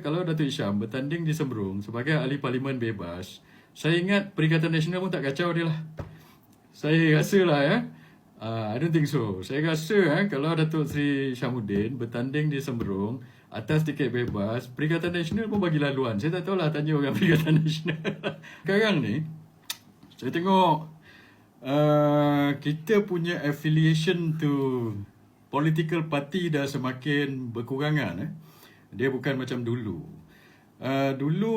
Kalau Datuk Isham bertanding di Semberung sebagai ahli parlimen bebas, saya ingat Perikatan Nasional pun tak kacau dia lah. Saya rasa lah ya. I don't think so. Saya rasa kalau Datuk Seri Syamuddin bertanding di Semberung atas tiket bebas, Perikatan Nasional pun bagi laluan. Saya tak tahulah tanya orang Perikatan Nasional. Sekarang ni, saya tengok kita punya affiliation to political party dah semakin berkurangan. Dia bukan macam dulu. Dulu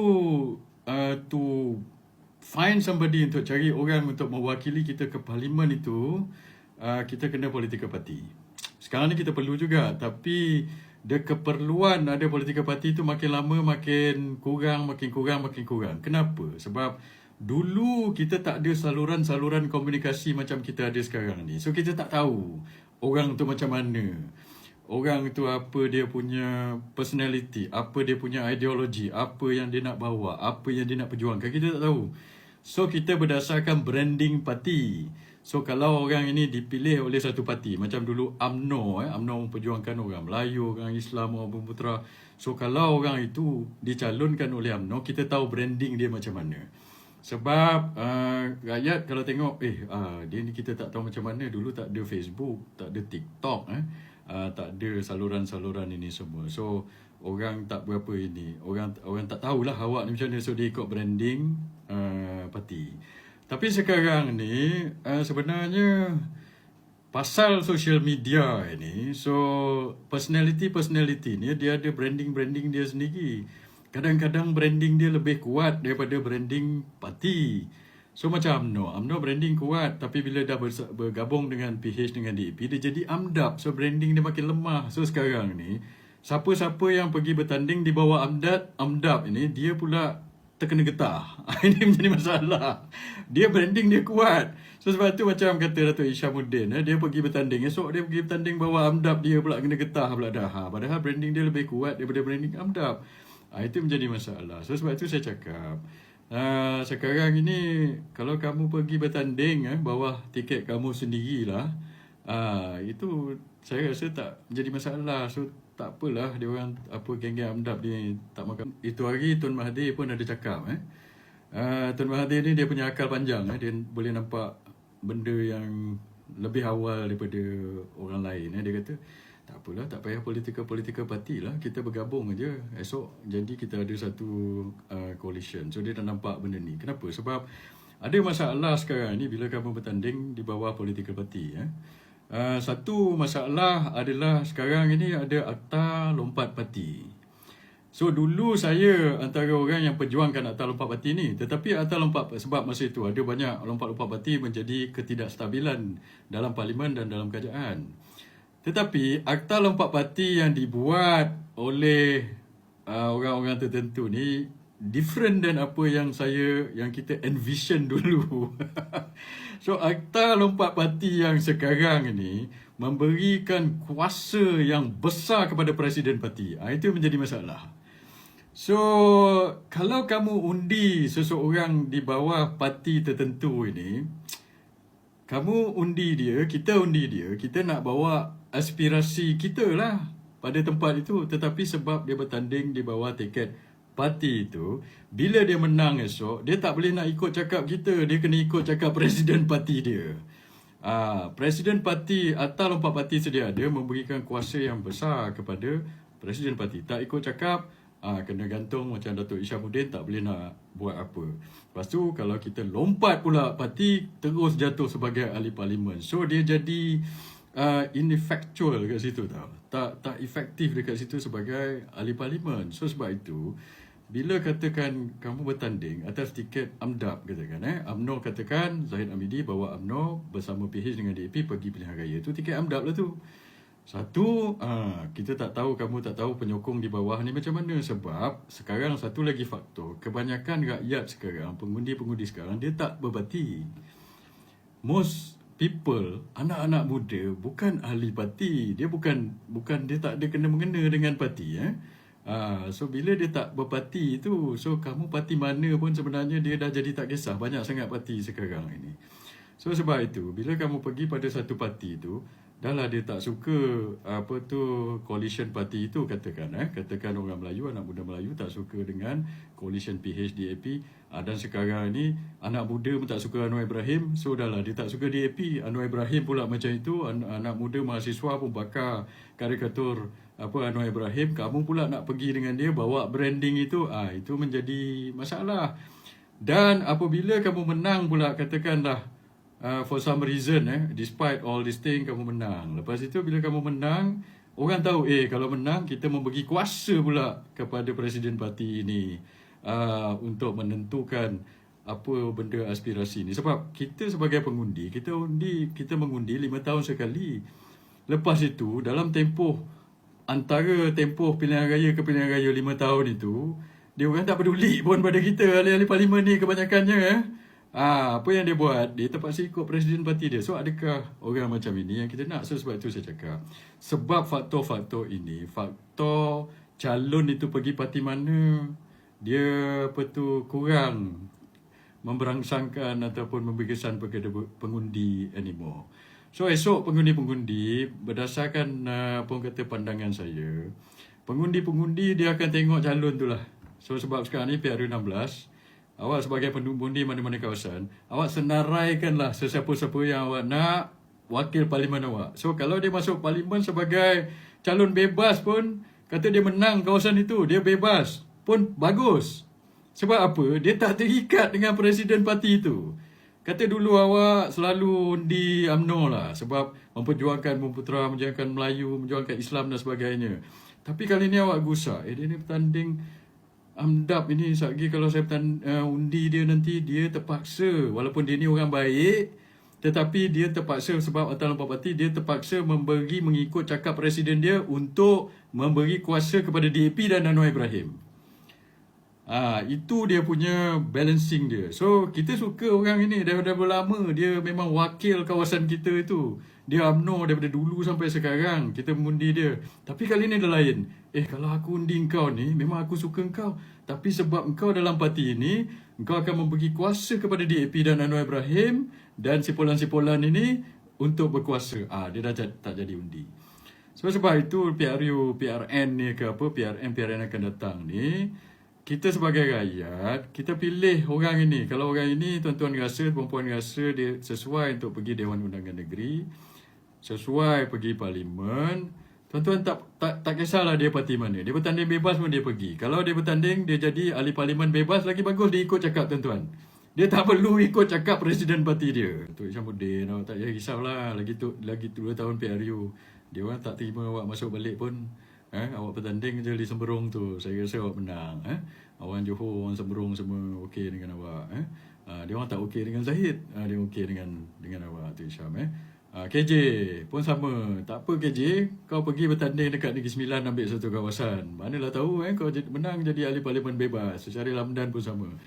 to find somebody untuk cari orang untuk mewakili kita ke parlimen itu, kita kena political party. Sekarang ni kita perlu juga, tapi the keperluan ada political party tu makin lama makin kurang. Kenapa? Sebab dulu kita tak ada saluran-saluran komunikasi macam kita ada sekarang ni. So kita tak tahu orang tu macam mana. Orang tu apa dia punya personality, apa dia punya ideologi, apa yang dia nak bawa, apa yang dia nak perjuangkan, kita tak tahu. So kita berdasarkan branding parti. So kalau orang ini dipilih oleh satu parti, macam dulu UMNO, UMNO memperjuangkan orang Melayu, orang Islam, orang Bumiputera. So kalau orang itu dicalonkan oleh UMNO, kita tahu branding dia macam mana. Sebab rakyat kalau tengok, dia ni kita tak tahu macam mana. Dulu tak ada Facebook, tak ada TikTok, tak ada saluran-saluran ini semua. So orang tak berapa ini, orang tak tahulah awak ni macam mana. So dia ikut branding parti. Tapi sekarang ni sebenarnya pasal social media ini, so personality ni dia ada branding dia sendiri. Kadang-kadang branding dia lebih kuat daripada branding parti. So macam UMNO branding kuat, tapi bila dah bergabung dengan PH dengan DAP, dia jadi AMDAP. So branding dia makin lemah. So sekarang ni, siapa-siapa yang pergi bertanding di bawah AMDAP ini, dia pula terkena getah. Ini menjadi masalah. Dia branding dia kuat. So sebab tu macam kata Datuk Isyamuddin, dia pergi bertanding. Esok dia pergi bertanding bawah AMDAP, dia pula kena getah pula dah. Padahal branding dia lebih kuat daripada branding AMDAP. Itu menjadi masalah. So sebab itu saya cakap, sekarang ini kalau kamu pergi bertanding bawah tiket kamu sendirilah, itu saya rasa tak menjadi masalah. So tak apalah dia orang geng-geng AMDAP dia tak makan. Itu hari Tun Mahathir pun ada cakap, Tun Mahathir ni dia punya akal panjang, dia boleh nampak benda yang lebih awal daripada orang lain. Dia kata tak apalah, tak payah political party lah, kita bergabung aja. Esok jadi kita ada satu coalition. So dia dah nampak benda ni. Kenapa? Sebab ada masalah sekarang ni bila kamu bertanding di bawah political party. Satu masalah adalah sekarang ini ada akta lompat parti. So dulu saya antara orang yang perjuangkan akta lompat parti ni, tetapi akta lompat, sebab masa itu ada banyak lompat-lompat parti menjadi ketidakstabilan dalam parlimen dan dalam kerajaan. Tetapi akta lompat parti yang dibuat oleh orang-orang tertentu ni different dan apa yang kita envision dulu. So akta lompat parti yang sekarang ni memberikan kuasa yang besar kepada presiden parti. Itu menjadi masalah. So kalau kamu undi seseorang di bawah parti tertentu ini, kamu undi dia, kita nak bawa aspirasi kita lah pada tempat itu. Tetapi sebab dia bertanding di bawah tiket parti itu, bila dia menang esok, dia tak boleh nak ikut cakap kita, dia kena ikut cakap presiden parti dia. Presiden parti, akta lompat parti sedia ada memberikan kuasa yang besar kepada presiden parti. Tak ikut cakap, kena gantung macam Datuk Isyamuddin, tak boleh nak buat apa. Lepas tu kalau kita lompat pula parti, terus jatuh sebagai ahli parlimen. So dia jadi ineffectual kat situ tau. Tak efektif dekat situ sebagai ahli parlimen. So sebab itu, bila katakan kamu bertanding atas tiket AMDAP, katakan UMNO katakan Zahid Hamidi bawa UMNO bersama PH dengan DAP pergi pilihan raya, tu tiket AMDAP lah tu. Satu, kita tak tahu, kamu tak tahu penyokong di bawah ni macam mana. Sebab sekarang satu lagi faktor, kebanyakan rakyat sekarang, pengundi-pengundi sekarang, dia tak berparti. Most people, anak-anak muda bukan ahli parti. Dia dia tak ada kena-mengena dengan parti. So bila dia tak berparti tu, so kamu parti mana pun sebenarnya dia dah jadi tak kisah. Banyak sangat parti sekarang ini. So sebab itu, bila kamu pergi pada satu parti tu, dah lah dia tak suka apa tu coalition party itu, katakan orang Melayu, anak muda Melayu tak suka dengan coalition PH-DAP. Dan sekarang ni anak muda pun tak suka Anwar Ibrahim, so dah lah dia tak suka DAP. Anwar Ibrahim pula macam itu, anak muda mahasiswa pun bakar karikatur Anwar Ibrahim, kamu pula nak pergi dengan dia bawa branding itu, itu menjadi masalah. Dan apabila kamu menang pula, katakanlah for some reason, despite all this thing kamu menang. Lepas itu bila kamu menang, orang tahu kalau menang kita memberi kuasa pula kepada presiden parti ini untuk menentukan apa benda aspirasi ni. Sebab kita sebagai pengundi, kita mengundi 5 tahun sekali. Lepas itu dalam antara tempoh pilihan raya ke pilihan raya 5 tahun itu, dia orang tak peduli pun pada kita, ahli-ahli parlimen ni kebanyakannya. Apa yang dia buat, dia terpaksa ikut presiden parti dia. So adakah orang macam ini yang kita nak? So sebab itu saya cakap, sebab faktor-faktor ini, faktor calon itu pergi parti mana, dia kurang memberangsangkan ataupun memberi kesan kepada pengundi anymore. So esok pengundi-pengundi berdasarkan pandangan saya, pengundi-pengundi dia akan tengok calon tu lah. So sebab sekarang ni PRU 16, awak sebagai pengundi mana-mana kawasan, awak senaraikanlah sesiapa-siapa yang awak nak wakil parlimen awak. So kalau dia masuk parlimen sebagai calon bebas pun, kata dia menang kawasan itu, dia bebas pun bagus. Sebab apa? Dia tak terikat dengan presiden parti itu. Kata dulu awak selalu undi UMNO lah, sebab memperjuangkan Bumiputera, memperjuangkan Melayu, memperjuangkan Islam dan sebagainya. Tapi kali ni awak gusar, dia ni bertanding AMDAP ini, lagi kalau saya undi dia nanti, dia terpaksa, walaupun dia ni orang baik, tetapi dia terpaksa sebab atas lampak parti, dia terpaksa mengikut cakap presiden dia untuk memberi kuasa kepada DAP dan Anwar Ibrahim. Itu dia punya balancing dia. So kita suka orang ini daripada lama, dia memang wakil kawasan kita itu. Dia UMNO daripada dulu sampai sekarang, kita mengundi dia. Tapi kali ni dah lain. Kalau aku undi engkau ni, memang aku suka engkau, tapi sebab engkau dalam parti ini, engkau akan memberi kuasa kepada DAP dan Anwar Ibrahim dan sipolan-sipolan ini untuk berkuasa. Dia dah tak jadi undi. Sebab itu PRN ni ke apa, PRN akan datang ni, kita sebagai rakyat, kita pilih orang ini. Kalau orang ini tuan-tuan rasa, perempuan rasa dia sesuai untuk pergi Dewan Undangan Negeri, sesuai pergi parlimen, tuan-tuan tak kisahlah dia parti mana. Dia bertanding bebas pun dia pergi. Kalau dia bertanding, dia jadi ahli parlimen bebas, lagi bagus dia ikut cakap tuan-tuan. Dia tak perlu ikut cakap presiden parti dia. Tok Isyamuddin, awak tak payah risaulah. Lagi 2 tahun PRU. Dia orang tak terima awak masuk balik pun. Awak bertanding je di Semberong tu, saya rasa awak menang. Orang Johor, orang Semberong semua okey dengan awak. Dia orang tak okey dengan Zahid, dia okey dengan awak tu Isyam. KJ pun sama. Tak apa KJ, kau pergi bertanding dekat Negeri Sembilan, ambil satu kawasan. Manalah tahu kau menang jadi ahli parlimen bebas. Secara Lamdan pun sama.